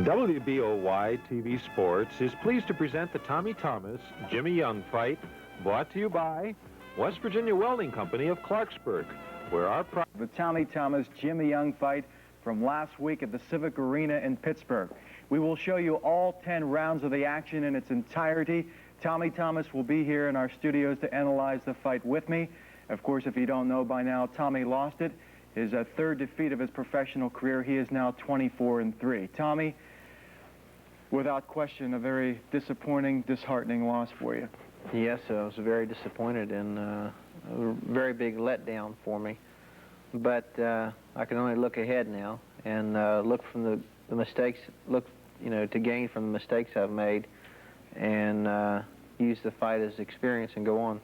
WBOY TV Sports is pleased to present the Tommy Thomas Jimmy Young fight, brought to you by West Virginia Welding Company of Clarksburg, where our the Tommy Thomas Jimmy Young fight from last week at the Civic Arena in Pittsburgh. We will show you all 10 rounds of the action in its entirety. Tommy Thomas will be here in our studios to analyze the fight with me. Of course, if you don't know by now, Tommy lost it. His third defeat of his professional career. He is now 24-3. Tommy, without question, a very disappointing, disheartening loss for you. Yes, I was very disappointed and a very big letdown for me. But I can only look ahead now and look from the mistakes, to gain from the mistakes I've made, and use the fight as experience and go on.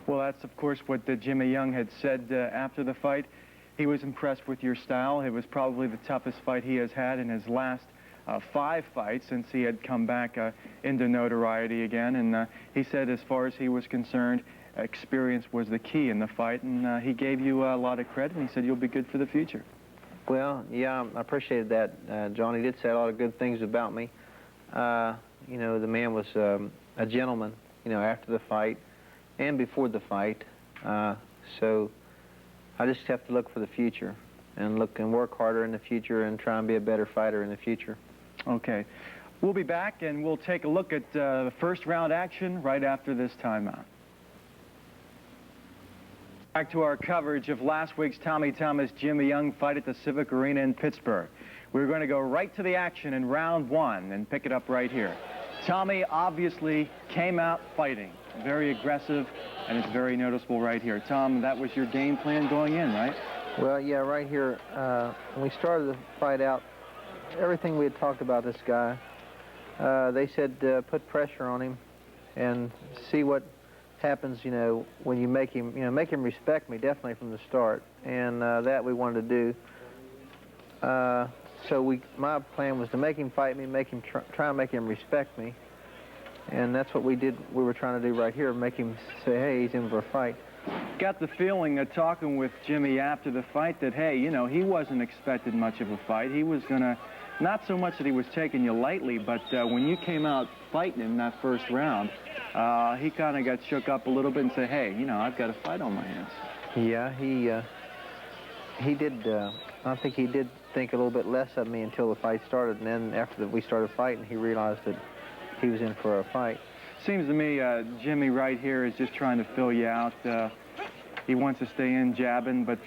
Well, that's of course what Jimmy Young had said after the fight. He was impressed with your style. It was probably the toughest fight he has had in his last 5 fights since he had come back into notoriety again. And he said, as far as he was concerned, experience was the key in the fight. And he gave you a lot of credit, and he said you'll be good for the future. Well, yeah, I appreciated that, John. He did say a lot of good things about me. The man was a gentleman, after the fight and before the fight. So I just have to look for the future and look and work harder in the future and try and be a better fighter in the future. Okay. We'll be back and we'll take a look at the first round action right after this timeout. Back to our coverage of last week's Tommy Thomas Jimmy Young fight at the Civic Arena in Pittsburgh. We're going to go right to the action in round 1 and pick it up right here. Tommy obviously came out fighting, very aggressive, and it's very noticeable right here. Tom, that was your game plan going in, right? Well, yeah, right here, when we started the fight out, everything we had talked about this guy, they said put pressure on him and see what happens, when you make him, make him respect me, definitely from the start, and that we wanted to do. So my plan was to make him fight me, try and make him respect me, and that's what we did. We were trying to do right here, make him say, hey, he's in for a fight. Got the feeling talking with Jimmy after the fight that, hey, he wasn't expected much of a fight. He was gonna, not so much that he was taking you lightly, but when you came out fighting in that first round, he kind of got shook up a little bit and said, hey, I've got a fight on my hands. Yeah, he did. I think he did think a little bit less of me until the fight started, and then after we started fighting, he realized that he was in for a fight. Seems to me Jimmy right here is just trying to fill you out. He wants to stay in jabbing, but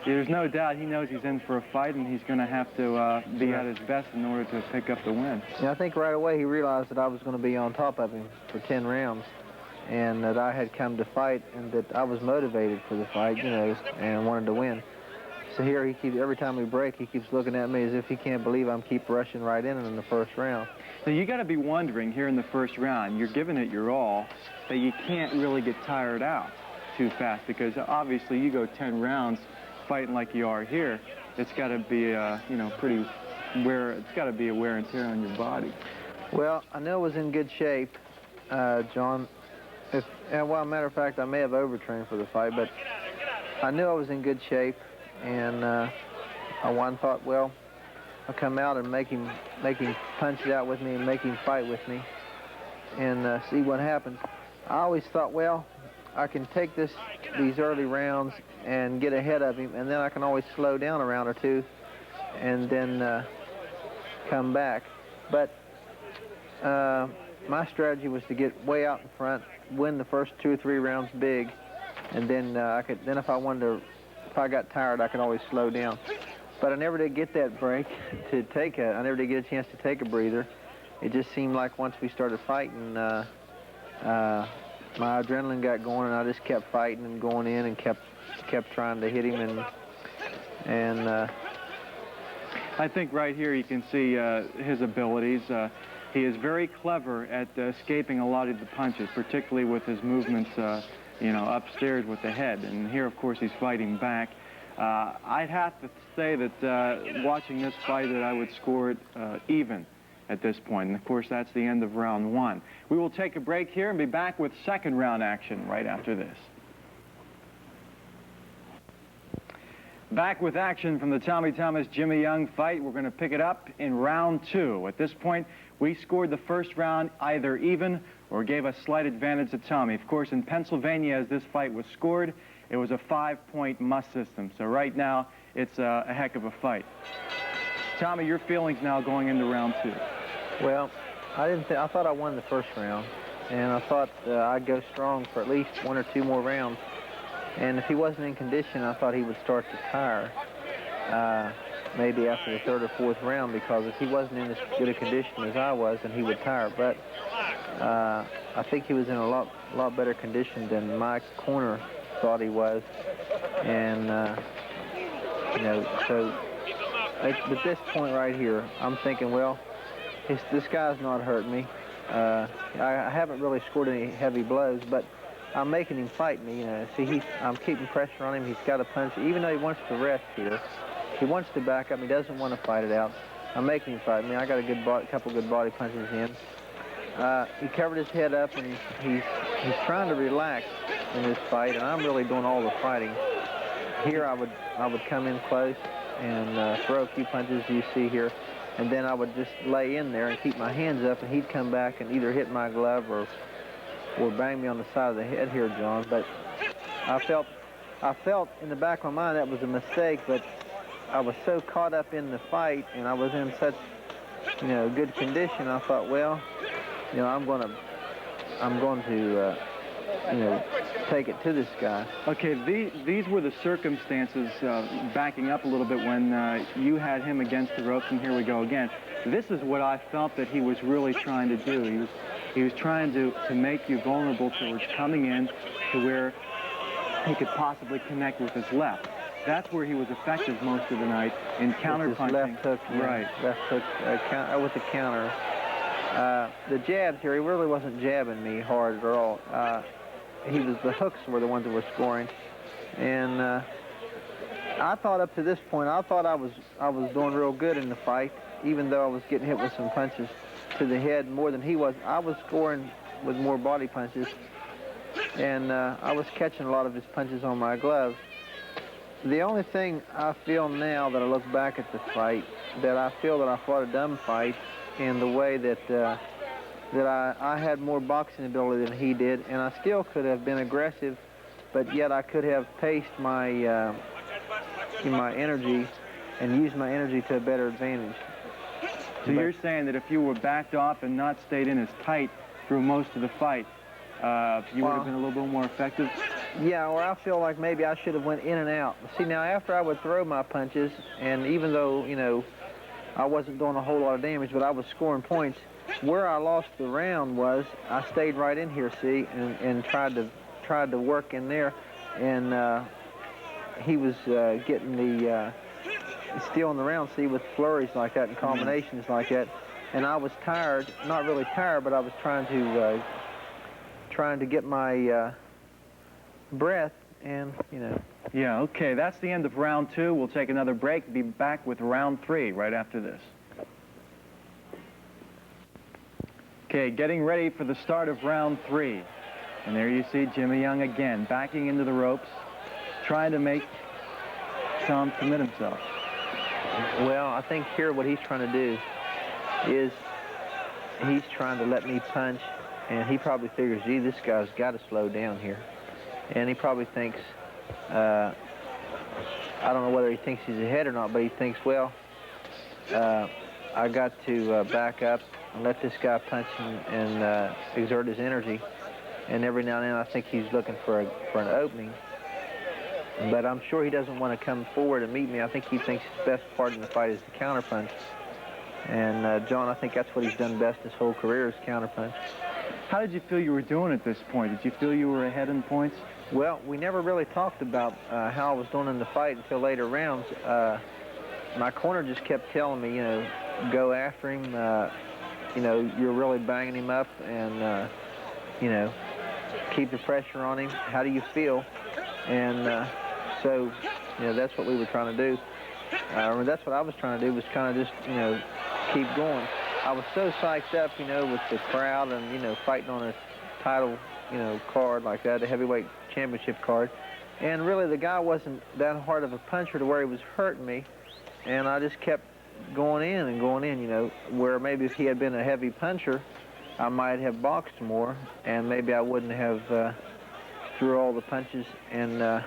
there's no doubt he knows he's in for a fight, and he's going to have to be at his best in order to pick up the win. Yeah, I think right away he realized that I was going to be on top of him for 10 rounds, and that I had come to fight, and that I was motivated for the fight, and wanted to win. So here every time we break, he keeps looking at me as if he can't believe I'm keep rushing right in the first round. Now you got to be wondering here in the first round, you're giving it your all, that you can't really get tired out too fast, because obviously you go 10 rounds fighting like you are here. It's got to be pretty wear. It's got to be a wear and tear on your body. Well, I know I was in good shape, John. Well, matter of fact, I may have overtrained for the fight, but I knew I was in good shape. And I thought, well, I'll come out and make him punch it out with me and make him fight with me and see what happens. I always thought, well, I can take these early rounds and get ahead of him, and then I can always slow down a round or two and then come back. But my strategy was to get way out in front, win the first 2 or 3 rounds big, and then if I got tired, I could always slow down. But I never did get that break I never did get a chance to take a breather. It just seemed like once we started fighting, my adrenaline got going, and I just kept fighting and going in and kept trying to hit him. And I think right here you can see his abilities. He is very clever at escaping a lot of the punches, particularly with his movements upstairs with the head. And here, of course, he's fighting back. I'd have to say that watching this fight, that I would score it even at this point. And, of course, that's the end of round 1. We will take a break here and be back with second round action right after this. Back with action from the Tommy Thomas Jimmy Young fight. We're going to pick it up in round 2. At this point, we scored the first round either even or gave a slight advantage to Tommy. Of course, in Pennsylvania, as this fight was scored, it was a 5-point must system. So right now, it's a heck of a fight. Tommy, your feelings now going into round 2? Well, I thought I won the first round, and I thought I'd go strong for at least 1 or 2 more rounds. And if he wasn't in condition, I thought he would start to tire, maybe after the 3rd or 4th round, because if he wasn't in as good a condition as I was, then he would tire. But I think he was in a lot better condition than my corner thought he was. And, you know, so at this point right here, I'm thinking, well, this guy's not hurting me. I haven't really scored any heavy blows, but I'm making him fight me, you know. See, I'm keeping pressure on him. He's got to punch. Even though he wants to rest here, he wants to back up. He doesn't want to fight it out. I'm making him fight me. I got a couple good body punches in. He covered his head up, and he's trying to relax in this fight, and I'm really doing all the fighting. Here, I would come in close and throw a few punches you see here, and then I would just lay in there and keep my hands up, and he'd come back and either hit my glove or bang me on the side of the head here, John. But I felt in the back of my mind that was a mistake, but I was so caught up in the fight and I was in such, you know, good condition. I thought, well, you know, I'm going to you know, take it to this guy. Okay, these were the circumstances, backing up a little bit, when you had him against the ropes, and here we go again. This is what I felt that he was really trying to do. He was trying to make you vulnerable towards coming in to where he could possibly connect with his left. That's where he was effective most of the night, in counterpunching. Left hook, yeah. Right. Left hook with the counter. The jabs here, he really wasn't jabbing me hard at all. The hooks were the ones that were scoring. And I thought up to this point, I thought I was doing real good in the fight, even though I was getting hit with some punches to the head more than he was. I was scoring with more body punches, and I was catching a lot of his punches on my glove. The only thing I feel now that I look back at the fight, that I feel that I fought a dumb fight in the way that I had more boxing ability than he did, and I still could have been aggressive, but yet I could have paced my energy and used my energy to a better advantage. So you're saying that if you were backed off and not stayed in as tight through most of the fight, you would have been a little bit more effective? Yeah, or I feel like maybe I should have went in and out. See, now after I would throw my punches, and even though, you know, I wasn't doing a whole lot of damage, but I was scoring points, where I lost the round was I stayed right in here, see, and tried to work in there, and he was getting the still in the round, see, with flurries like that and combinations like that, and I was tired, not really tired, but I was trying to get my breath, and, you know. Yeah, okay, that's the end of round 2. We'll take another break, be back with round 3 right after this. Okay, getting ready for the start of round 3. And there you see Jimmy Young again, backing into the ropes, trying to make Tom commit himself. Well, I think here what he's trying to do is he's trying to let me punch, and he probably figures, gee, this guy's got to slow down here. And he probably thinks, I don't know whether he thinks he's ahead or not, but he thinks, well, I got to back up and let this guy punch and exert his energy. And every now and then I think he's looking for an opening. But I'm sure he doesn't want to come forward and meet me. I think he thinks the best part in the fight is the counterpunch. And, John, I think that's what he's done best his whole career is counterpunch. How did you feel you were doing at this point? Did you feel you were ahead in points? Well, we never really talked about how I was doing in the fight until later rounds. My corner just kept telling me, you know, go after him. You know, you're really banging him up, and, you know, keep the pressure on him. How do you feel? And so, you know, that's what we were trying to do. That's what I was trying to do, was kind of just, you know, keep going. I was so psyched up, you know, with the crowd and, you know, fighting on a title, you know, card like that, a heavyweight championship card, And really, the guy wasn't that hard of a puncher to where he was hurting me, and I just kept going in and going in, you know, where maybe if he had been a heavy puncher, I might have boxed more, and maybe I wouldn't have threw all the punches and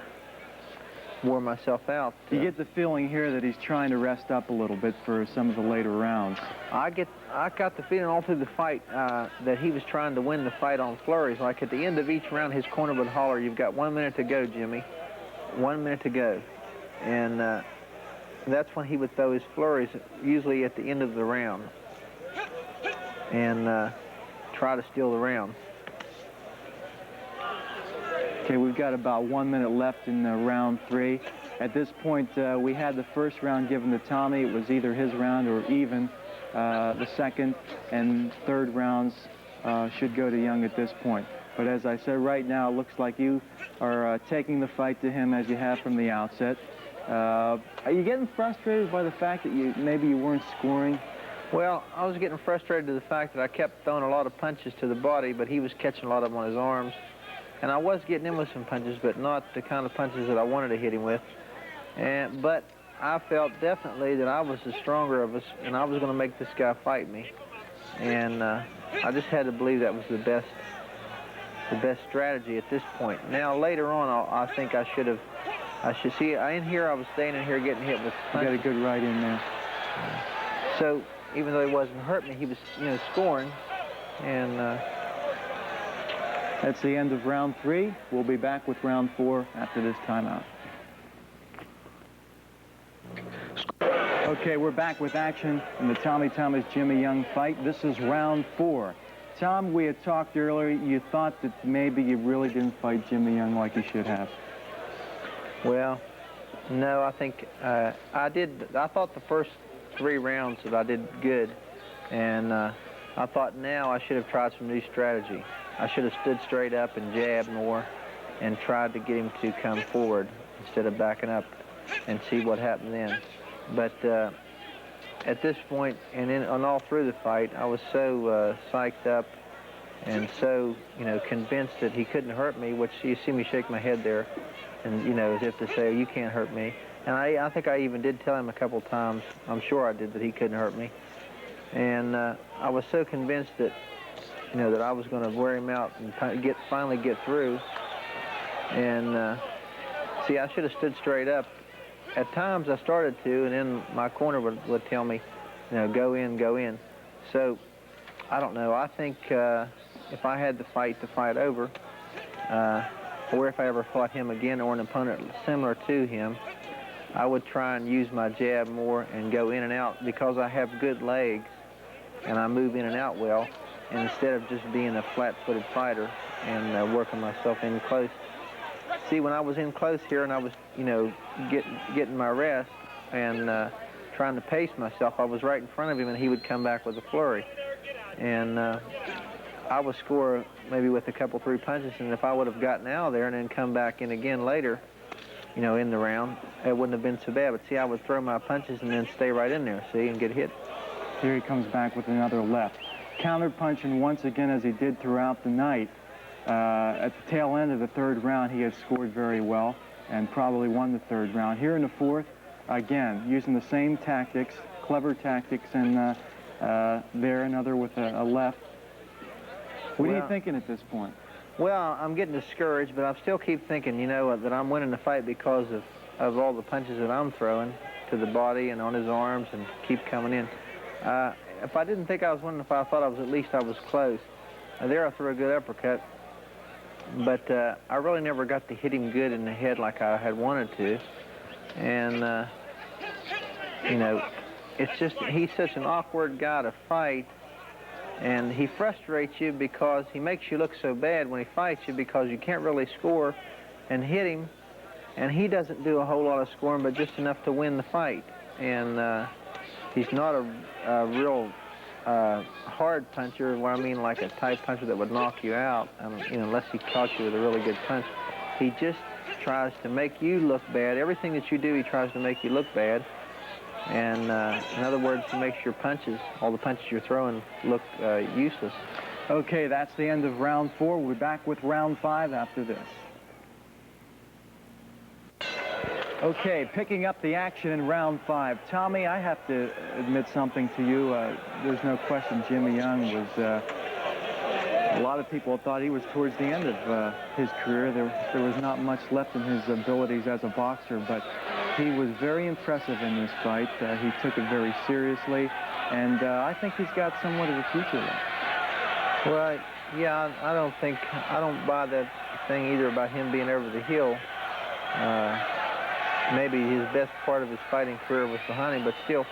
wore myself out. You get the feeling here that he's trying to rest up a little bit for some of the later rounds. I got the feeling all through the fight that he was trying to win the fight on flurries. Like at the end of each round, his corner would holler, "You've got 1 minute to go, Jimmy. 1 minute to go." And that's when he would throw his flurries, usually at the end of the round, and try to steal the round. Okay, we've got about 1 minute left in round 3. At this point, we had the first round given to Tommy. It was either his round or even. The second and third rounds should go to Young at this point. But as I said, right now, it looks like you are taking the fight to him as you have from the outset. Are you getting frustrated by the fact that maybe you weren't scoring? Well, I was getting frustrated to the fact that I kept throwing a lot of punches to the body, but he was catching a lot of them on his arms. And I was getting in with some punches, but not the kind of punches that I wanted to hit him with. But I felt definitely that I was the stronger of us, and I was going to make this guy fight me. And I just had to believe that was the best strategy at this point. Now, later on, I think I should see, in here, I was staying in here getting hit with punches. You got a good right in there. So, even though he wasn't hurting me, he was, you know, scoring. And that's the end of round 3. We'll be back with round 4 after this timeout. Okay, we're back with action in the Tommy Thomas-Jimmy Young fight. This is round 4. Tom, we had talked earlier, you thought that maybe you really didn't fight Jimmy Young like you should have. Well, no, I think I did. I thought the first 3 rounds that I did good, and I thought now I should have tried some new strategy. I should have stood straight up and jabbed more and tried to get him to come forward instead of backing up and see what happened then. But at this point, and all through the fight, I was so psyched up and so, you know, convinced that he couldn't hurt me, which you see me shake my head there, and, you know, as if to say, "You can't hurt me." And I think I even did tell him a couple times, I'm sure I did, that he couldn't hurt me. And I was so convinced that, you know, that I was going to wear him out and finally get through. And see, I should have stood straight up. At times I started to, and then my corner would tell me, you know, go in, go in. So, I don't know. I think if I had the fight over, or if I ever fought him again or an opponent similar to him, I would try and use my jab more and go in and out because I have good legs and I move in and out well. And instead of just being a flat-footed fighter and working myself in close. See, when I was in close here and I was, you know, getting my rest and trying to pace myself, I was right in front of him and he would come back with a flurry. And I would score maybe with a couple, 3 punches, and if I would have gotten out of there and then come back in again later, you know, in the round, it wouldn't have been so bad. But see, I would throw my punches and then stay right in there, see, and get hit. Here he comes back with another left. Counter-punching once again as he did throughout the night. At the tail end of the 3rd round, he had scored very well and probably won the 3rd round. Here in the 4th, again, using the same tactics, clever tactics, and there another with a left. What are you thinking at this point? Well, I'm getting discouraged, but I still keep thinking, you know, that I'm winning the fight because of all the punches that I'm throwing to the body and on his arms and keep coming in. If I didn't think I was winning the fight, I thought at least I was close. There I threw a good uppercut, but I really never got to hit him good in the head like I had wanted to. And, you know, it's just, he's such an awkward guy to fight, and he frustrates you because he makes you look so bad when he fights you because you can't really score and hit him, and he doesn't do a whole lot of scoring, but just enough to win the fight. And he's not a real hard puncher, what I mean like a tight puncher that would knock you out, you know, unless he caught you with a really good punch. He just tries to make you look bad. Everything that you do, he tries to make you look bad. And in other words, he makes your punches, all the punches you're throwing, look useless. Okay, that's the end of round 4. We'll be back with round 5 after this. Okay, picking up the action in round 5. Tommy, I have to admit something to you. There's no question Jimmy Young was, a lot of people thought he was towards the end of his career. There was not much left in his abilities as a boxer, but he was very impressive in this fight. He took it very seriously, and I think he's got somewhat of a future left. Well, yeah, I don't buy that thing either about him being over the hill. Maybe his best part of his fighting career was behind him, but still,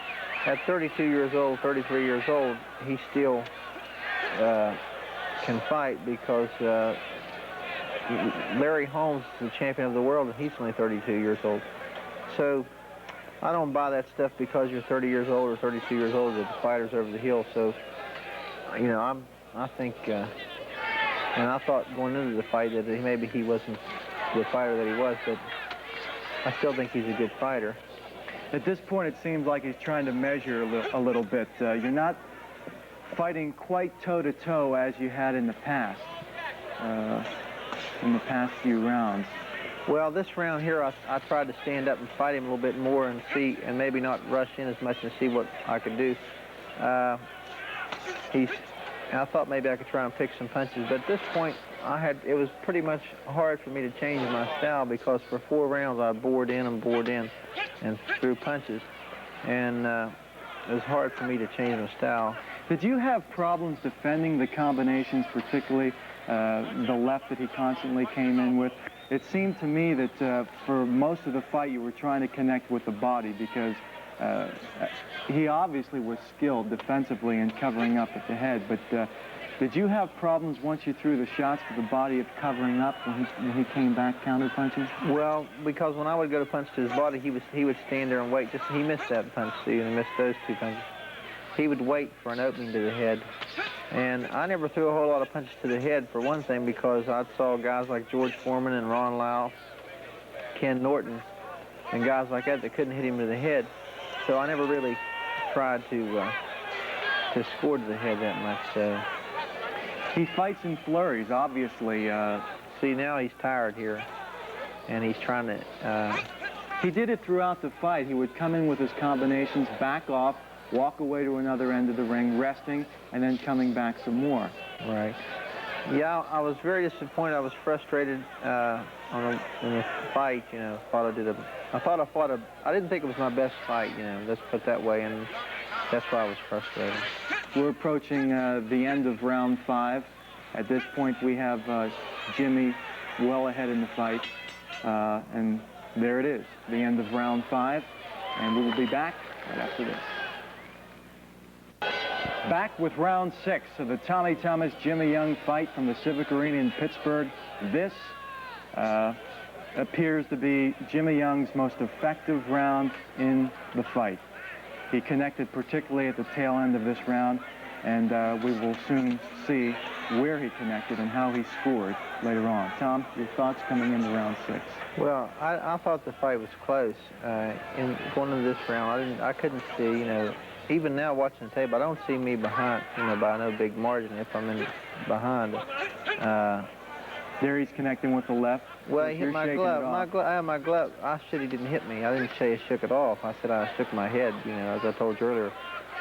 at 32 years old, 33 years old, he still can fight because Larry Holmes is the champion of the world, and he's only 32 years old. So I don't buy that stuff because you're 30 years old or 32 years old that the fighter's over the hill. So, you know, I think, and I thought going into the fight that maybe he wasn't the fighter that he was, but I still think he's a good fighter. At this point, it seems like he's trying to measure a little bit. You're not fighting quite toe-to-toe as you had in the past few rounds. Well, this round here, I tried to stand up and fight him a little bit more and see, and maybe not rush in as much and see what I could do. I thought maybe I could try and pick some punches, but at this point, it was pretty much hard for me to change my style because for 4 rounds I bored in and threw punches, and it was hard for me to change my style. Did you have problems defending the combinations, particularly the left that he constantly came in with? It seemed to me that for most of the fight you were trying to connect with the body because he obviously was skilled defensively in covering up at the head, but did you have problems once you threw the shots to the body of covering up when he came back counter-punching? Well, because when I would go to punch to his body, he would stand there and wait. He missed that punch, too, and he missed those 2 punches. He would wait for an opening to the head. And I never threw a whole lot of punches to the head, for one thing, because I saw guys like George Foreman and Ron Lau, Ken Norton, and guys like that couldn't hit him to the head. So I never really tried to score to the head that much. So. He fights in flurries, obviously. See, now he's tired here, and he's trying to... He did it throughout the fight. He would come in with his combinations, back off, walk away to another end of the ring, resting, and then coming back some more. Right. Yeah, I was very disappointed. I was frustrated in the fight, you know. I didn't think it was my best fight, you know, let's put it that way, and that's why I was frustrated. We're approaching the end of round 5. At this point, we have Jimmy well ahead in the fight, and there it is, the end of round 5, and we will be back right after this. Back with round 6 of the Tommy Thomas-Jimmy Young fight from the Civic Arena in Pittsburgh. This appears to be Jimmy Young's most effective round in the fight. He connected particularly at the tail end of this round, and we will soon see where he connected and how he scored later on. Tom, your thoughts coming into round 6? Well, I thought the fight was close. In going into this round, I couldn't see, you know, even now watching the tape, I don't see me behind, you know, by no big margin if I'm in behind. There he's connecting with the left. Well, he hit my glove. My glove. I said he didn't hit me. I didn't say he shook it off. I said I shook my head, you know, as I told you earlier.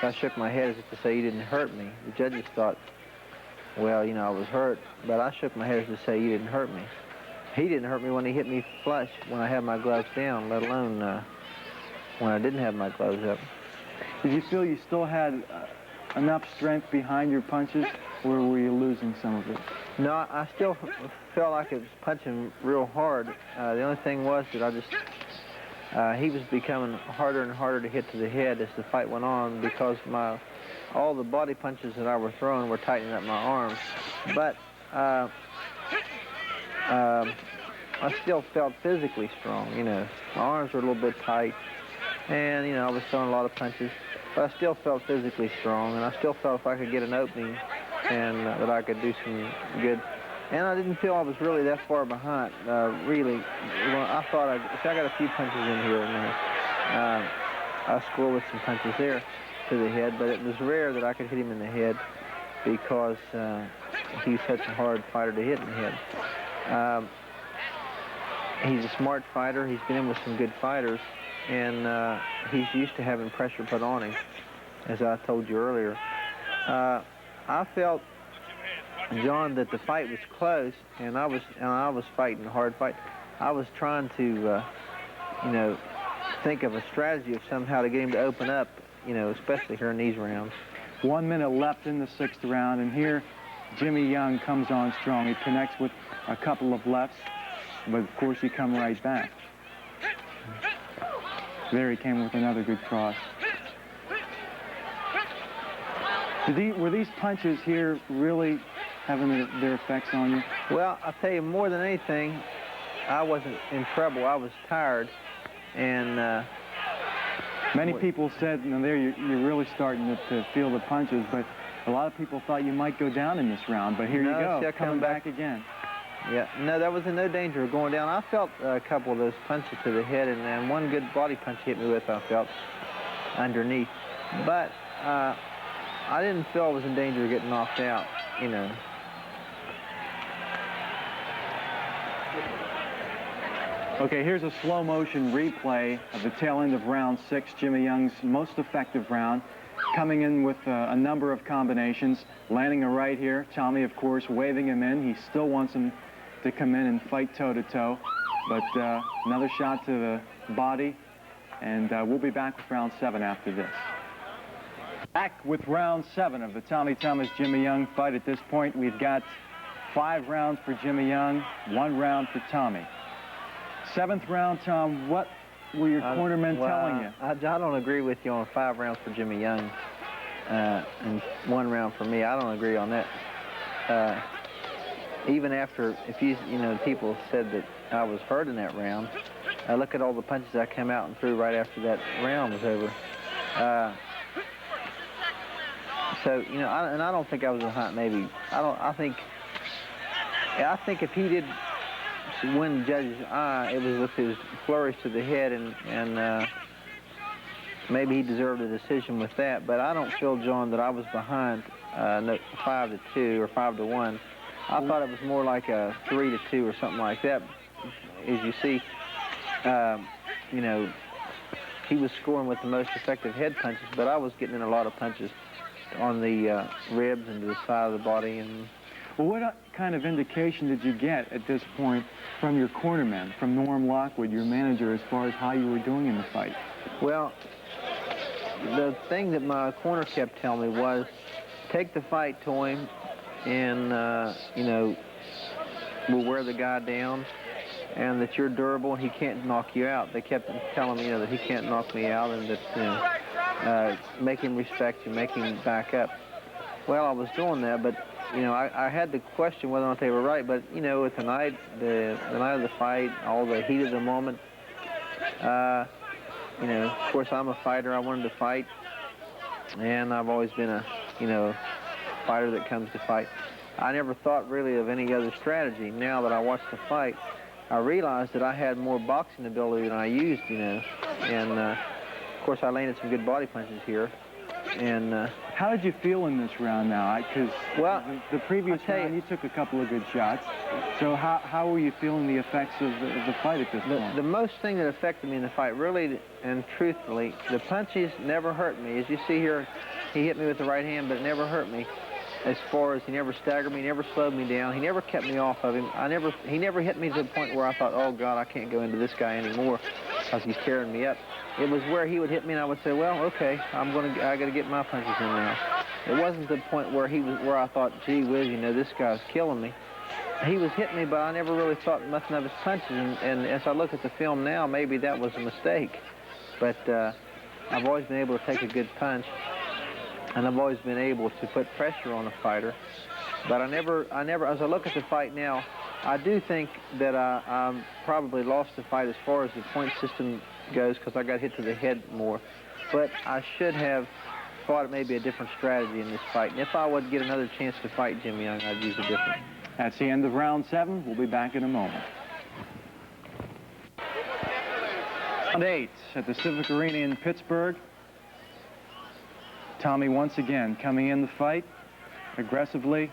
I shook my head as if to say he didn't hurt me. The judges thought, well, you know, I was hurt, but I shook my head as to say you didn't hurt me. He didn't hurt me when he hit me flush when I had my gloves down, let alone when I didn't have my gloves up. Did you feel you still had enough strength behind your punches, or were you losing some of it? No, I still felt like I was punching real hard. The only thing was that he was becoming harder and harder to hit to the head as the fight went on because all the body punches that I were throwing were tightening up my arms. But I still felt physically strong, you know. My arms were a little bit tight, and, you know, I was throwing a lot of punches. But I still felt physically strong, and I still felt if I could get an opening and that I could do some good. And I didn't feel I was really that far behind, really. Well, I thought I got a few punches in here, and I scored with some punches there to the head, but it was rare that I could hit him in the head because he's such a hard fighter to hit in the head. he's a smart fighter. He's been in with some good fighters, and he's used to having pressure put on him, as I told you earlier. I felt, John, that the fight was close, and I was fighting a hard fight. I was trying to, you know, think of a strategy of somehow to get him to open up, you know, especially here in these rounds. 1 minute left in the 6th round, and here Jimmy Young comes on strong. He connects with a couple of lefts, but of course you come right back. There he came with another good cross. Were these punches here really having their effects on you? Well, I'll tell you, more than anything, I wasn't in trouble. I was tired, and many people said, you know, there you're really starting to feel the punches, but a lot of people thought you might go down in this round, but here you go, coming back again. Yeah, no, that was in no danger of going down. I felt a couple of those punches to the head, and then one good body punch he hit me with, I felt underneath. But I didn't feel I was in danger of getting knocked out, you know. Okay, here's a slow motion replay of the tail end of round 6, Jimmy Young's most effective round. Coming in with a number of combinations, landing a right here. Tommy, of course, waving him in. He still wants him to come in and fight toe-to-toe. But another shot to the body, and we'll be back with round 7 after this. Back with round 7 of the Tommy Thomas-Jimmy Young fight. At this point, we've got 5 rounds for Jimmy Young, 1 round for Tommy. 7th round, Tom, what were your cornermen telling you? I don't agree with you on 5 rounds for Jimmy Young and 1 round for me. I don't agree on that. Even after, if you know, people said that I was hurt in that round, look at all the punches I came out and threw right after that round was over. So, you know, I don't think I was a hunt, maybe. I think if he did win the judge's eye, it was with his flourish to the head, and maybe he deserved a decision with that. But I don't feel, John, that I was behind 5-2 or 5-1. I thought it was more like a 3-2 or something like that. As you see, you know, he was scoring with the most effective head punches, but I was getting in a lot of punches on the ribs and to the side of the body. And well, what kind of indication did you get at this point from your cornerman, from Norm Lockwood, your manager, as far as how you were doing in the fight? Well, the thing that my corner kept telling me was, take the fight to him, and, you know, we'll wear the guy down, and that you're durable and he can't knock you out. They kept telling me, you know, that he can't knock me out, and that, you know, make him respect you, make him back up. Well, I was doing that, but, you know, I had to question whether or not they were right. But, you know, with the night of the fight, all the heat of the moment, you know, of course, I'm a fighter. I wanted to fight, and I've always been a, you know, fighter that comes to fight. I never thought really of any other strategy. Now that I watched the fight, I realized that I had more boxing ability than I used, you know, and of course I landed some good body punches here. And how did you feel in this round now? Because the previous round you took a couple of good shots. So how were you feeling the effects of the fight at this point? The most thing that affected me in the fight, really and truthfully, the punches never hurt me. As you see here, he hit me with the right hand, but it never hurt me. As far as he never staggered me, he never slowed me down, he never kept me off of him. He never hit me to the point where I thought, oh God, I can't go into this guy anymore because he's tearing me up. It was where he would hit me and I would say, well, okay, I got to get my punches in now. It wasn't the point where where I thought, gee whiz, you know, this guy's killing me. He was hitting me, but I never really thought nothing of his punches. And as I look at the film now, maybe that was a mistake. But I've always been able to take a good punch. And I've always been able to put pressure on a fighter. But I never, as I look at the fight now, I do think that I probably lost the fight as far as the point system goes because I got hit to the head more. But I should have thought it may be a different strategy in this fight. And if I would get another chance to fight Jimmy Young, I'd use a different. That's the end of round 7. We'll be back in a moment. Round 8 at the Civic Arena in Pittsburgh. Tommy once again coming in the fight aggressively.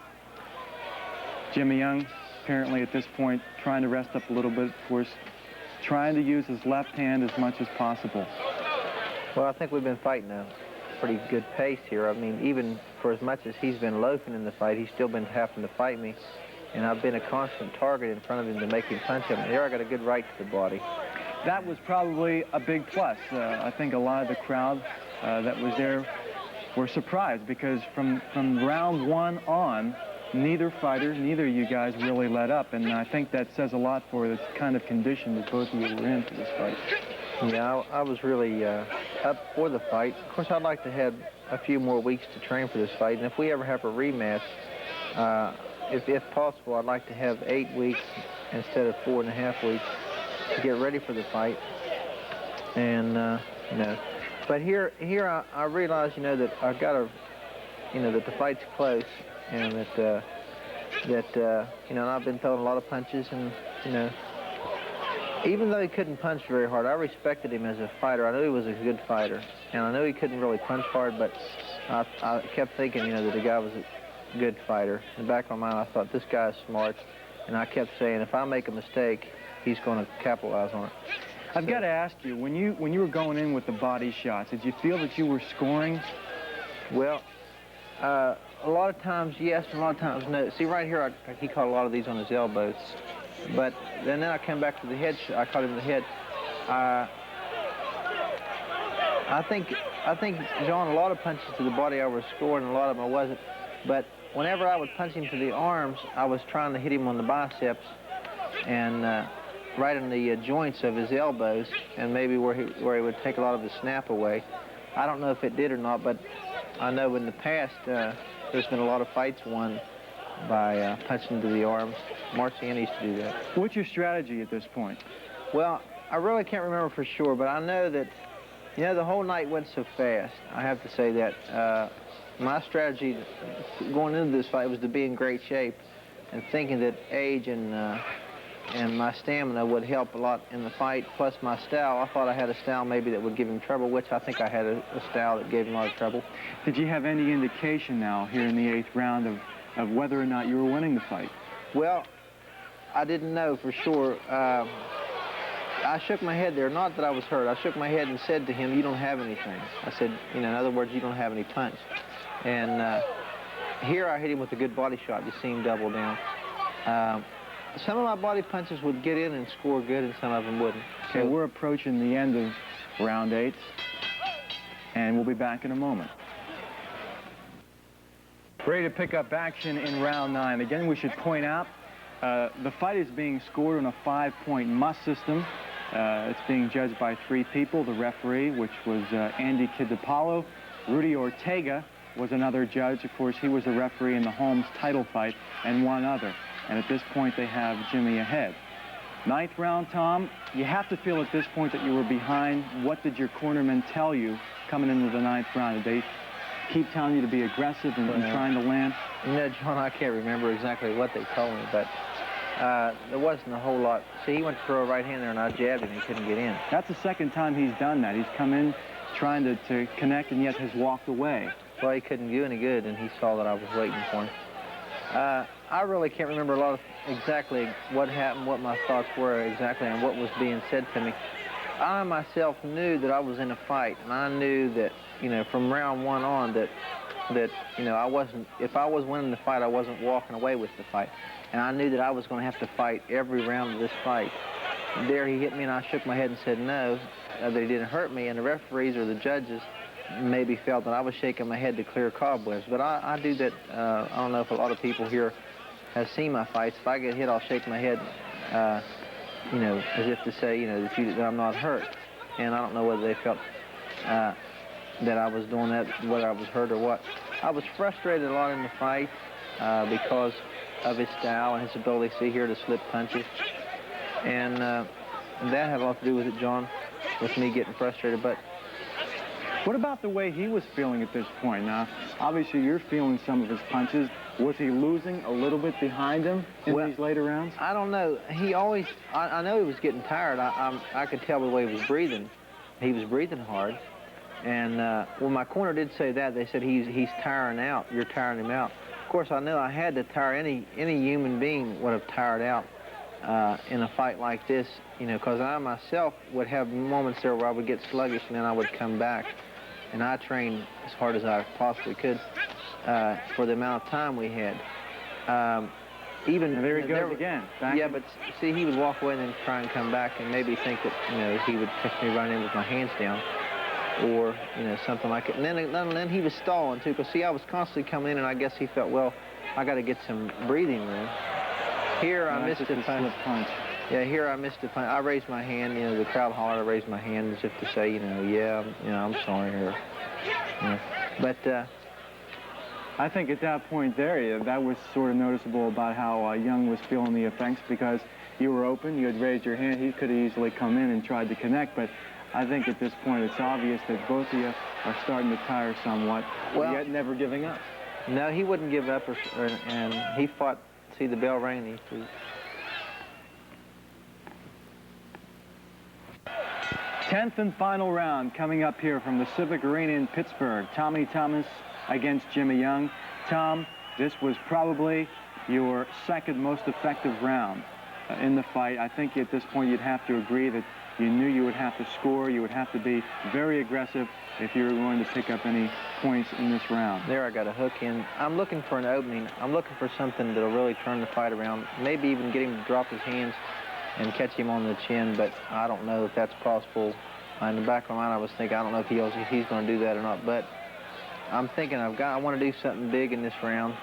Jimmy Young apparently at this point trying to rest up a little bit, of course, trying to use his left hand as much as possible. Well, I think we've been fighting a pretty good pace here. I mean, even for as much as he's been loafing in the fight, he's still been having to fight me. And I've been a constant target in front of him to make him punch him. There I got a good right to the body. That was probably a big plus. I think a lot of the crowd that was there were surprised because from round one on, neither of you guys really let up. And I think that says a lot for the kind of condition that both of you were in for this fight. Yeah, I was really up for the fight. Of course, I'd like to have a few more weeks to train for this fight. And if we ever have a rematch, if possible, I'd like to have 8 weeks instead of 4.5 weeks to get ready for the fight. And, you know, but here I realize, you know, that I've got to, you know, that the fight's close and that, you know, I've been throwing a lot of punches and, you know, even though he couldn't punch very hard, I respected him as a fighter. I knew he was a good fighter, and I knew he couldn't really punch hard, but I kept thinking, you know, that the guy was a good fighter. In the back of my mind, I thought, this guy's smart, and I kept saying, if I make a mistake, he's going to capitalize on it. I've got to ask you, when you were going in with the body shots, did you feel that you were scoring? Well, a lot of times, yes, and a lot of times, no. See, right here, he caught a lot of these on his elbows. But then I came back to the head. I caught him in the head. I think, John, a lot of punches to the body I was scoring, a lot of them I wasn't. But whenever I would punch him to the arms, I was trying to hit him on the biceps and right in the joints of his elbows, and maybe where he would take a lot of the snap away. I don't know if it did or not, but I know in the past there's been a lot of fights won by punching to the arms. Marciano used to do that. What's your strategy at this point? Well, I really can't remember for sure, but I know that, you know, the whole night went so fast. I have to say that my strategy going into this fight was to be in great shape and thinking that age and my stamina would help a lot in the fight, plus my style. I thought I had a style maybe that would give him trouble, which I think I had a style that gave him a lot of trouble. Did you have any indication now here in the 8th round of whether or not you were winning the fight? Well, I didn't know for sure. I shook my head there, not that I was hurt. I shook my head and said to him, you don't have anything. I said, you know, in other words, you don't have any punch. And here I hit him with a good body shot. You see him double down. Some of my body punches would get in and score good, and some of them wouldn't. Okay, we're approaching the end of round 8, and we'll be back in a moment. Ready to pick up action in round 9. Again, we should point out the fight is being scored on a 5-point must system. It's being judged by 3 people. The referee, which was Andy Kid DiPaolo. Rudy Ortega was another judge. Of course, he was the referee in the Holmes title fight, and 1 other. And at this point, they have Jimmy ahead. 9th round, Tom, you have to feel at this point that you were behind. What did your cornermen tell you coming into the 9th round? Did they keep telling you to be aggressive and trying to land? You know, John, I can't remember exactly what they told me, but there wasn't a whole lot. See, he went to throw a right hand there, and I jabbed him. He couldn't get in. That's the 2nd time he's done that. He's come in trying to connect, and yet has walked away. Well, he couldn't do any good, and he saw that I was waiting for him. I really can't remember a lot of exactly what happened, what my thoughts were exactly, and what was being said to me. I myself knew that I was in a fight, and I knew that, you know, from round 1 on that you know, if I was winning the fight, I wasn't walking away with the fight. And I knew that I was going to have to fight every round of this fight. There he hit me, and I shook my head and said no, that he didn't hurt me, and the referees or the judges maybe felt that I was shaking my head to clear cobwebs. But I do that. I don't know if a lot of people here have seen my fights. If I get hit, I'll shake my head, you know, as if to say, you know, that I'm not hurt. And I don't know whether they felt that I was doing that, whether I was hurt or what. I was frustrated a lot in the fight because of his style and his ability, see here, to slip punches. And that had a lot to do with it, John, with me getting frustrated. But what about the way he was feeling at this point? Now, obviously, you're feeling some of his punches. Was he losing a little bit behind him in these later rounds? I don't know. He always, I know he was getting tired. I could tell by the way he was breathing. He was breathing hard. And well, my corner did say that. They said he's tiring out. You're tiring him out. course, I knew I had to tire. Any human being would have tired out in a fight like this, you know, because I myself would have moments there where I would get sluggish and then I would come back. And I trained as hard as I possibly could for the amount of time we had. And there he goes again. Yeah, but see, he would walk away and then try and come back and maybe think that, you know, he would catch me running in with my hands down or, you know, something like it. And then he was stalling, too, because, see, I was constantly coming in, and I guess he felt, well, I got to get some breathing room. Here I missed a punch. Yeah, here I missed a punch. I raised my hand, you know, the crowd hollered, I raised my hand as if to say, you know, yeah, you know, I'm sorry here. You know. But I think at that point there, that was sort of noticeable about how Young was feeling the effects, because you were open, you had raised your hand, he could have easily come in and tried to connect, but I think at this point it's obvious that both of you are starting to tire somewhat, yet never giving up. No, he wouldn't give up, and he fought. See the bell ring, and he 10th and final round coming up here from the Civic Arena in Pittsburgh. Tommy Thomas against Jimmy Young. Tom, this was probably your second most effective round in the fight. I think at this point you'd have to agree that you knew you would have to score, you would have to be very aggressive if you were going to pick up any points in this round. There, I got a hook in. I'm looking for an opening. I'm looking for something that'll really turn the fight around, maybe even get him to drop his hands and catch him on the chin, but I don't know if that's possible. In the back of my mind, I was thinking, I don't know if he's going to do that or not, but I'm thinking I want to do something big in this round,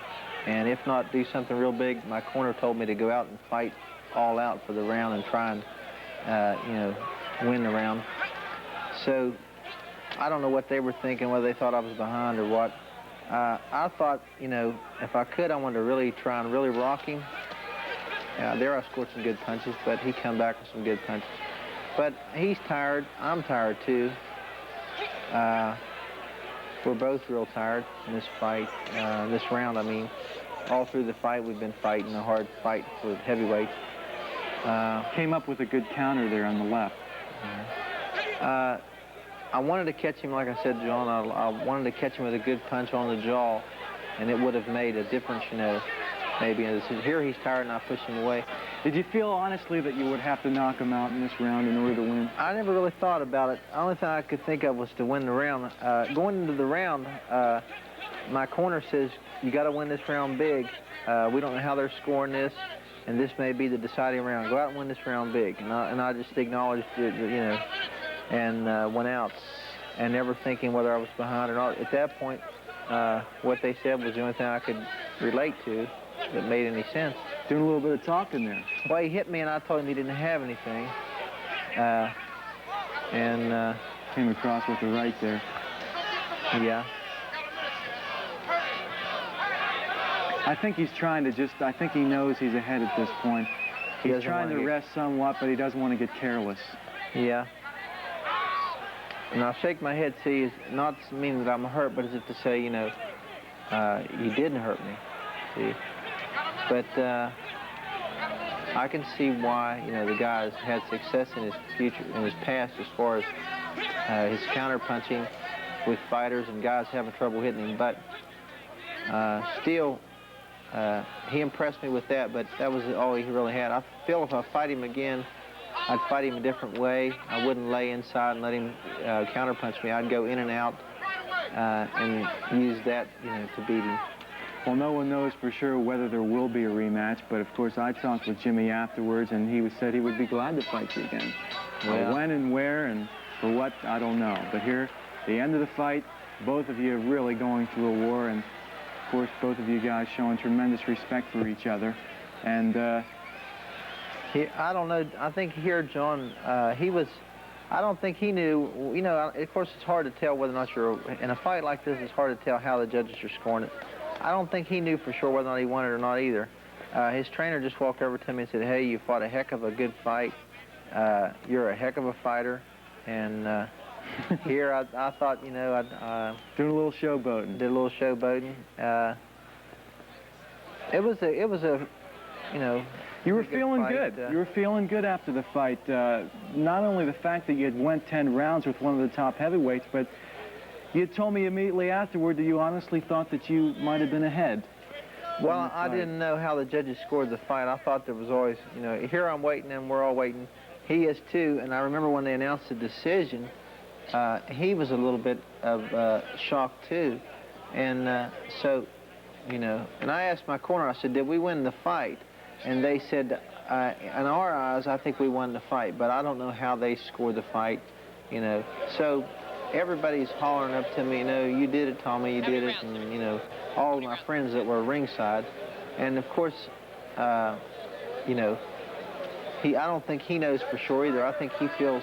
and if not do something real big, my corner told me to go out and fight all out for the round and try and, you know, win the round. So I don't know what they were thinking, whether they thought I was behind or what. I thought, you know, if I could, I wanted to really try and really rock him. There I scored some good punches, but he come back with some good punches. But he's tired. I'm tired, too. We're both real tired in this fight, this round, I mean. All through the fight, we've been fighting a hard fight for heavyweights. Came up with a good counter there on the left. I wanted to catch him, like I said, John. I wanted to catch him with a good punch on the jaw, and it would have made a difference, you know, maybe. Here he's tired, and I push him away. Did you feel, honestly, that you would have to knock him out in this round in order to win? I never really thought about it. The only thing I could think of was to win the round. Going into the round, my corner says, you got to win this round big. We don't know how they're scoring this, and this may be the deciding round. Go out and win this round big. And I just acknowledged it, you know, and went out, and never thinking whether I was behind or not. At that point, what they said was the only thing I could relate to that made any sense. Doing a little bit of talking there. Well, he hit me, and I told him he didn't have anything. Came across with the right there. Yeah. I think he's trying to I think he knows he's ahead at this point. He's trying to rest somewhat, but he doesn't want to get careless. Yeah. And I'll shake my head, see, it's not mean that I'm hurt, but as if to say, you know, you didn't hurt me, see. But I can see why, you know, the guy's had success in his past as far as his counter-punching with fighters and guys having trouble hitting him. But still, he impressed me with that, but that was all he really had. I feel if I fight him again, I'd fight him a different way. I wouldn't lay inside and let him counter-punch me. I'd go in and out and use that, you know, to beat him. Well, no one knows for sure whether there will be a rematch, but of course I talked with Jimmy afterwards, and he said he would be glad to fight you again. Well, when and where and for what, I don't know. But here, the end of the fight, both of you are really going through a war, and of course both of you guys showing tremendous respect for each other. And I don't know. I think here, John, I don't think he knew. You know, of course, it's hard to tell whether or not you're in a fight like this. It's hard to tell how the judges are scoring it. I don't think he knew for sure whether or not he won it or not either. His trainer just walked over to me and said, "Hey, you fought a heck of a good fight. You're a heck of a fighter." And here, I thought, you know, I'd doing a little showboating. Did a little showboating. It was a, you know. You were feeling good. You were feeling good after the fight. Not only the fact that you had went 10 rounds with one of the top heavyweights, but you told me immediately afterward that you honestly thought that you might have been ahead. Well, I didn't know how the judges scored the fight. I thought there was always, you know, here I'm waiting and we're all waiting. He is too, and I remember when they announced the decision, he was a little bit of shock too. And so, you know, and I asked my corner, I said, did we win the fight? And they said, in our eyes, I think we won the fight, but I don't know how they scored the fight, you know. So everybody's hollering up to me, you know, you did it, Tommy, you did it, and, you know, all of my friends that were ringside. And, of course, you know, I don't think he knows for sure either. I think he feels,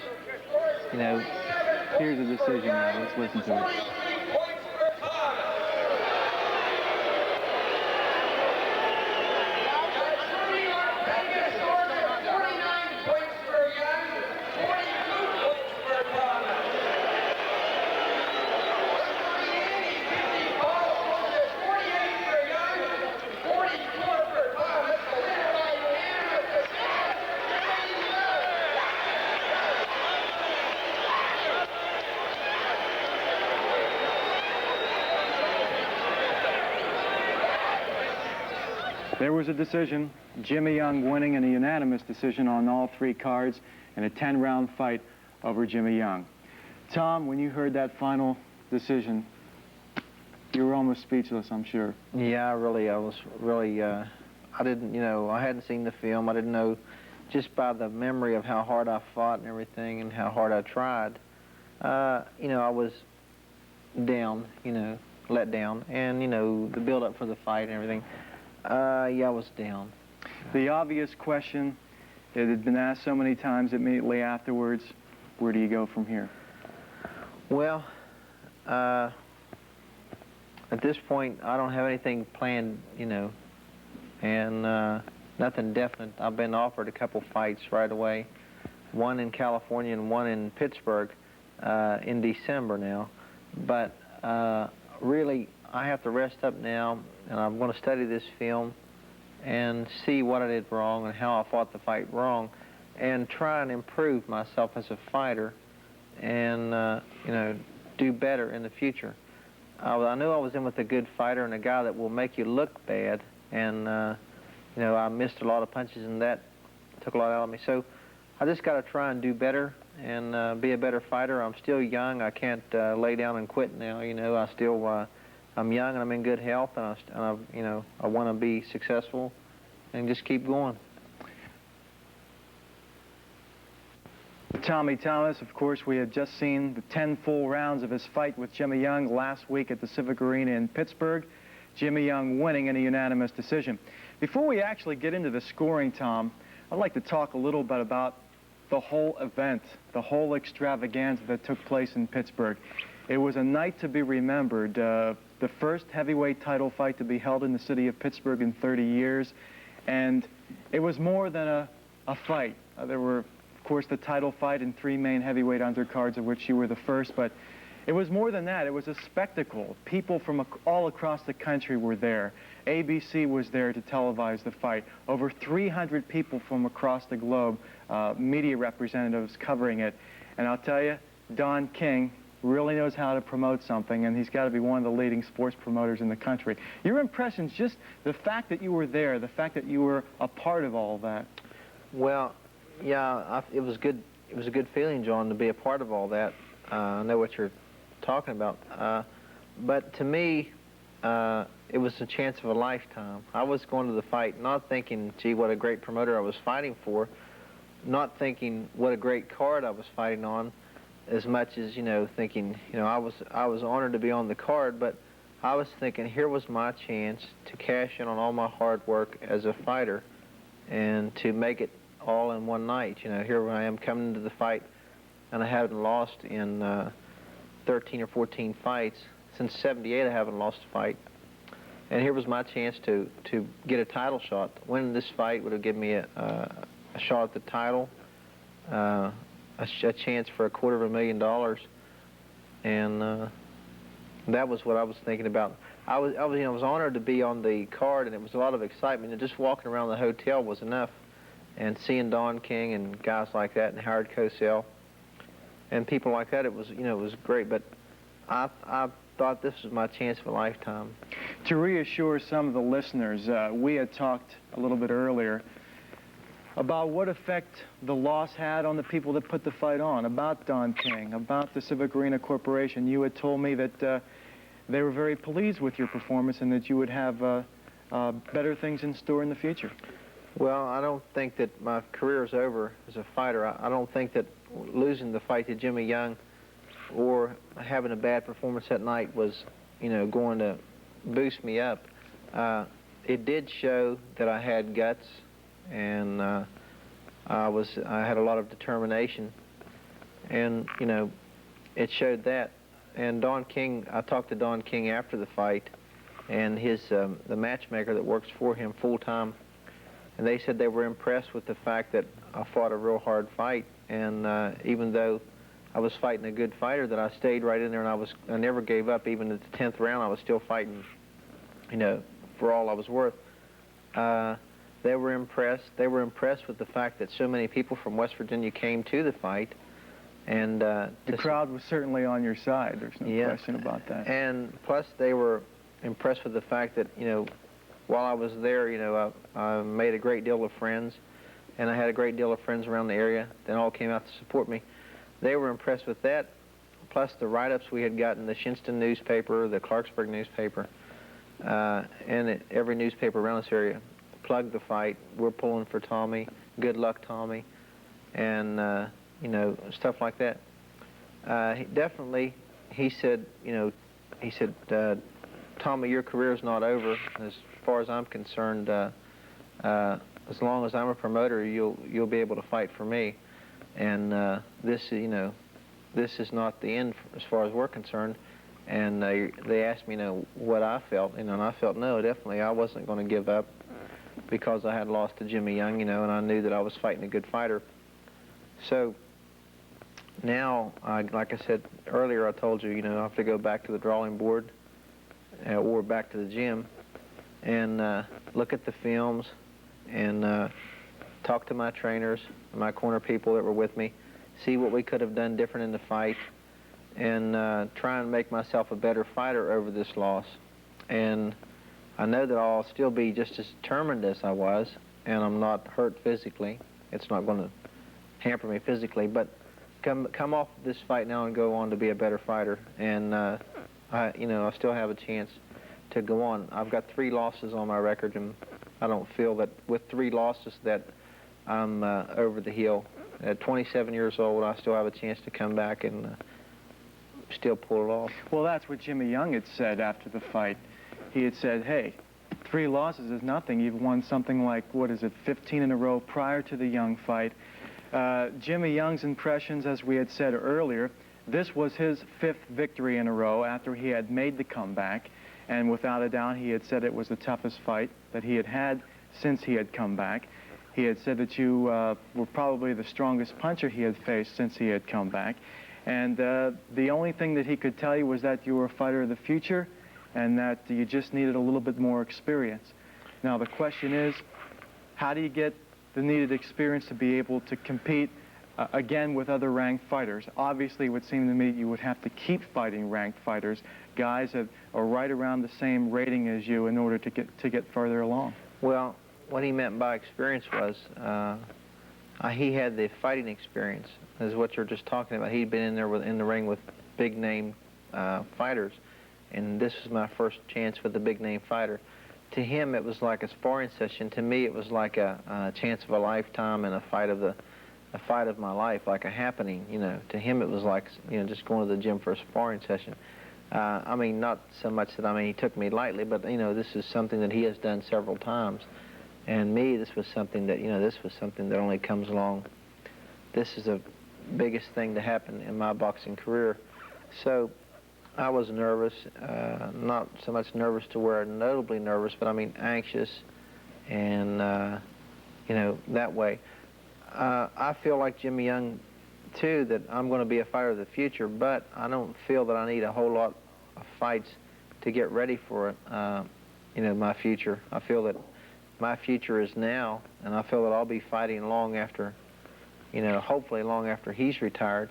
you know. Here's the decision now. Let's listen to it. There was a decision, Jimmy Young winning in a unanimous decision on all three cards in a 10-round fight over Jimmy Young. Tom, when you heard that final decision, you were almost speechless, I'm sure. Yeah, I was really, I didn't, you know, I hadn't seen the film. I didn't know, just by the memory of how hard I fought and everything and how hard I tried, you know, I was down, you know, let down. And, you know, the build-up for the fight and everything. Yeah, I was down. The obvious question, it had been asked so many times immediately afterwards, where do you go from here? Well, at this point, I don't have anything planned, you know, and nothing definite. I've been offered a couple fights right away, one in California and one in Pittsburgh in December now. But really, I have to rest up now, and I'm going to study this film and see what I did wrong and how I fought the fight wrong and try and improve myself as a fighter and, you know, do better in the future. I knew I was in with a good fighter and a guy that will make you look bad, and, you know, I missed a lot of punches and that took a lot out of me. So I just got to try and do better and be a better fighter. I'm still young. I can't lay down and quit now, you know. I still... I'm young and I'm in good health, and you know, I want to be successful and just keep going. Tommy Thomas, of course, we had just seen the 10 full rounds of his fight with Jimmy Young last week at the Civic Arena in Pittsburgh. Jimmy Young winning in a unanimous decision. Before we actually get into the scoring, Tom, I'd like to talk a little bit about the whole event, the whole extravaganza that took place in Pittsburgh. It was a night to be remembered. The first heavyweight title fight to be held in the city of Pittsburgh in 30 years. And it was more than a fight. There were, of course, the title fight and 3 main heavyweight undercards, of which you were the first. But it was more than that. It was a spectacle. People from all across the country were there. ABC was there to televise the fight. Over 300 people from across the globe, media representatives covering it. And I'll tell you, Don King really knows how to promote something, and he's got to be one of the leading sports promoters in the country. Your impressions, just the fact that you were there, the fact that you were a part of all of that. Well, yeah, it was good. It was a good feeling, John, to be a part of all that. I know what you're talking about. But to me, it was a chance of a lifetime. I was going to the fight not thinking, gee, what a great promoter I was fighting for, not thinking what a great card I was fighting on, as much as, you know, thinking, you know, I was honored to be on the card, but I was thinking here was my chance to cash in on all my hard work as a fighter and to make it all in one night. You know, here I am coming into the fight, and I haven't lost in 13 or 14 fights. Since '78, I haven't lost a fight. And here was my chance to get a title shot. Winning this fight would have given me a shot at the title, a chance for $250,000, and that was what I was thinking about. I was honored to be on the card, and it was a lot of excitement. And just walking around the hotel was enough, and seeing Don King and guys like that, and Howard Cosell, and people like that, it was, you know, it was great. But I thought this was my chance of a lifetime. To reassure some of the listeners, we had talked a little bit earlier about what effect the loss had on the people that put the fight on, about Don King, about the Civic Arena Corporation. You had told me that they were very pleased with your performance and that you would have better things in store in the future. Well, I don't think that my career is over as a fighter. I don't think that losing the fight to Jimmy Young or having a bad performance that night was, going to boost me up. It did show that I had guts, and I had a lot of determination, and it showed that. And Don King, I talked to Don King after the fight, and the matchmaker that works for him full time, and they said they were impressed with the fact that I fought a real hard fight, and even though I was fighting a good fighter, that I stayed right in there, and I never gave up. Even at the 10th round, I was still fighting, for all I was worth. They were impressed. They were impressed with the fact that so many people from West Virginia came to the fight, and the crowd was certainly on your side. There's no question about that. And plus, they were impressed with the fact that while I was there, I made a great deal of friends, and I had a great deal of friends around the area that all came out to support me. They were impressed with that, plus the write-ups we had gotten, the Shinston newspaper, the Clarksburg newspaper, and every newspaper around this area plugged the fight. We're pulling for Tommy. Good luck, Tommy, and stuff like that. He said, Tommy, your career is not over. As far as I'm concerned, as long as I'm a promoter, you'll be able to fight for me, and this is not the end as far as we're concerned. And they asked me, what I felt, and I felt, no, definitely, I wasn't going to give up because I had lost to Jimmy Young, and I knew that I was fighting a good fighter. So now, like I said earlier, I told you, I have to go back to the drawing board or back to the gym and look at the films and talk to my trainers, my corner people that were with me, see what we could have done different in the fight, and try and make myself a better fighter over this loss. And I know that I'll still be just as determined as I was, and I'm not hurt physically. It's not going to hamper me physically, but come off this fight now and go on to be a better fighter. And I still have a chance to go on. I've got 3 losses on my record, and I don't feel that with 3 losses that I'm over the hill. At 27 years old, I still have a chance to come back and still pull it off. Well, that's what Jimmy Young had said after the fight. He had said, hey, 3 losses is nothing. You've won something like, 15 in a row prior to the Young fight. Jimmy Young's impressions, as we had said earlier, this was his 5th victory in a row after he had made the comeback. And without a doubt, he had said it was the toughest fight that he had had since he had come back. He had said that you were probably the strongest puncher he had faced since he had come back. And the only thing that he could tell you was that you were a fighter of the future and that you just needed a little bit more experience. Now, the question is, how do you get the needed experience to be able to compete again with other ranked fighters? Obviously, it would seem to me you would have to keep fighting ranked fighters, guys that are right around the same rating as you, in order to get further along. Well, what he meant by experience was he had the fighting experience, is what you're just talking about. He'd been in there in the ring with big-name fighters, and this was my first chance with a big-name fighter. To him, it was like a sparring session. To me, it was like a chance of a lifetime and a fight of my life, like a happening. To him, it was like just going to the gym for a sparring session. I mean, not so much that he took me lightly, but this is something that he has done several times. And me, this was something that only comes along. This is the biggest thing to happen in my boxing career. So I was nervous, not so much nervous to where I'm notably nervous, but anxious, and that way. I feel like Jimmy Young, too, that I'm going to be a fighter of the future, but I don't feel that I need a whole lot of fights to get ready for it, my future. I feel that my future is now, and I feel that I'll be fighting long after, hopefully long after he's retired,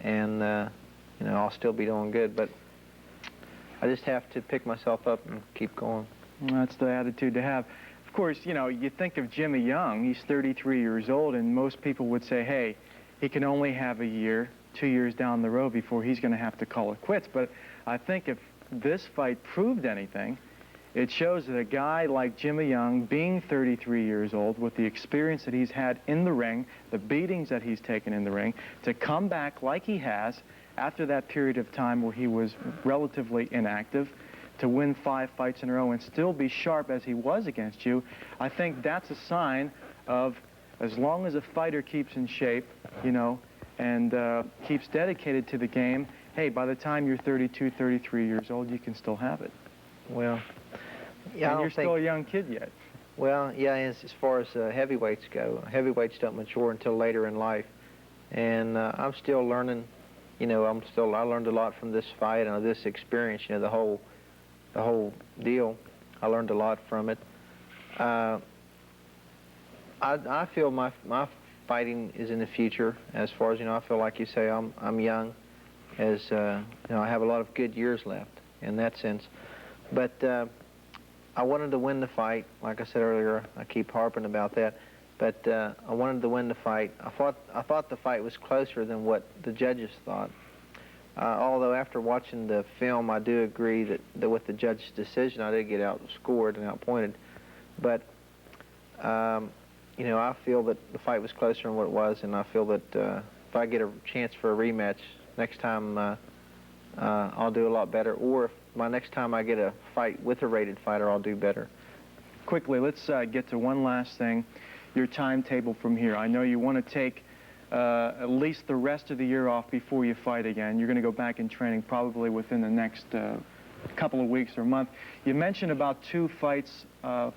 and, I'll still be doing good. But I just have to pick myself up and keep going. Well, that's the attitude to have. Of course, you know, you think of Jimmy Young, he's 33 years old, and most people would say, hey, he can only have a year, 2 years down the road before he's going to have to call it quits. But I think if this fight proved anything, it shows that a guy like Jimmy Young, being 33 years old, with the experience that he's had in the ring, the beatings that he's taken in the ring, to come back like he has after that period of time where he was relatively inactive, to win 5 fights in a row and still be sharp as he was against you, I think that's a sign of, as long as a fighter keeps in shape, you know, and keeps dedicated to the game, hey, by the time you're 32, 33 years old, you can still have it. Well, yeah, and you're still a young kid yet. Well, yeah, as far as heavyweights go, heavyweights don't mature until later in life. And I'm still learning, you know, I learned a lot from this fight and this experience, you know, the whole deal. I learned a lot from it. I feel my fighting is in the future. As far as, you know, I feel like you say I'm young, as you know, I have a lot of good years left in that sense. But I wanted to win the fight. Like I said earlier, I keep harping about that. But I wanted to win the fight. I thought the fight was closer than what the judges thought. Although after watching the film, I do agree that with the judge's decision, I did get outscored and outpointed. But you know, I feel that the fight was closer than what it was, and I feel that if I get a chance for a rematch next time, I'll do a lot better. Or if my next time I get a fight with a rated fighter, I'll do better. Quickly, let's get to one last thing. Your timetable from here. I know you want to take at least the rest of the year off before you fight again. You're going to go back in training probably within the next couple of weeks or month. You mentioned about 2 fights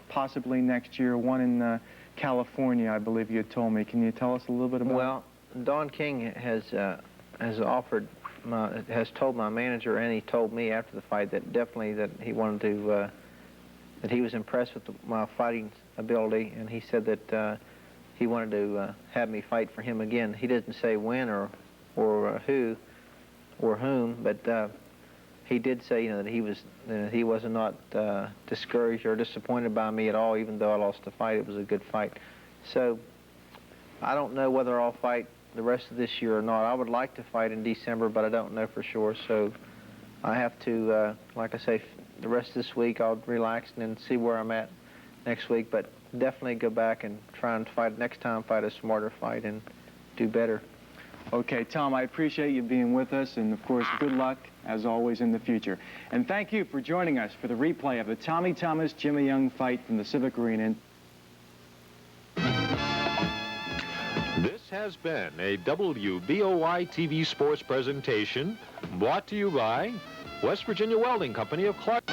possibly next year, one in California, I believe you had told me. Can you tell us a little bit about it? Well, Don King has told my manager, and he told me after the fight that definitely that he wanted to, that he was impressed with my fighting ability, and he said that he wanted to have me fight for him again. He didn't say when or who or whom, but he did say, you know, that he was not discouraged or disappointed by me at all, even though I lost the fight. It was a good fight. So I don't know whether I'll fight the rest of this year or not. I would like to fight in December, but I don't know for sure. So I have to, like I say, the rest of this week I'll relax and then see where I'm at next week. But definitely go back and try and fight next time, fight a smarter fight and do better. Okay, Tom, I appreciate you being with us, and of course, good luck, as always, in the future. And thank you for joining us for the replay of the Tommy Thomas-Jimmy Young fight from the Civic Arena. This has been a WBOI TV sports presentation brought to you by West Virginia Welding Company of Clark.